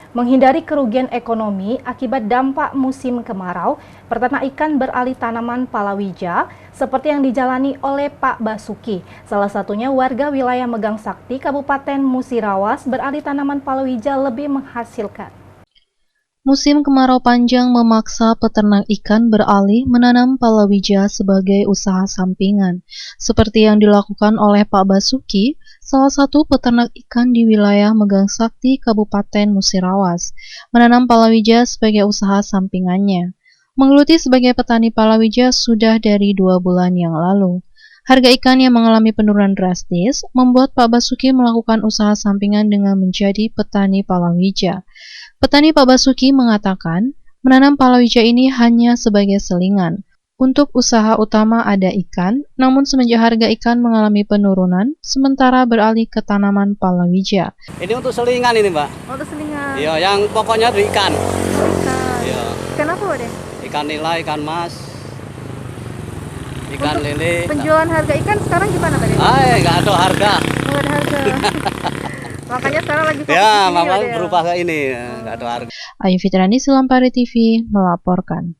Menghindari kerugian ekonomi akibat dampak musim kemarau, peternak ikan beralih tanaman palawija seperti yang dijalani oleh Pak Basuki. Salah satunya warga wilayah Megang Sakti, Kabupaten Musirawas beralih tanaman palawija lebih menghasilkan. Musim kemarau panjang memaksa peternak ikan beralih menanam palawija sebagai usaha sampingan, seperti yang dilakukan oleh Pak Basuki, salah satu peternak ikan di wilayah Megang Sakti, Kabupaten Musirawas, menanam palawija sebagai usaha sampingannya. Menggeluti sebagai petani palawija sudah dari 2 bulan yang lalu. Harga ikan yang mengalami penurunan drastis membuat Pak Basuki melakukan usaha sampingan dengan menjadi petani palawija. Petani Pak Basuki mengatakan, menanam palawija ini hanya sebagai selingan. Untuk usaha utama ada ikan, namun semenjak harga ikan mengalami penurunan, sementara beralih ke tanaman palawija. Ini untuk selingan ini, Mbak. Oh, untuk selingan. Iya, yang pokoknya itu ikan. Ikan. Iya. Ikan apa, Pak, deh? Ikan nila, ikan mas, ikan Untuk lele. penjualan harga ikan sekarang gimana, Pak, deh? Nggak ada harga. Nggak ada harga. Makanya sekarang lagi fokus Ya, di sini, memang Pak, deh. berubah ke ini, nggak ada harga. Ayu Fitriani, Selampari TV, melaporkan.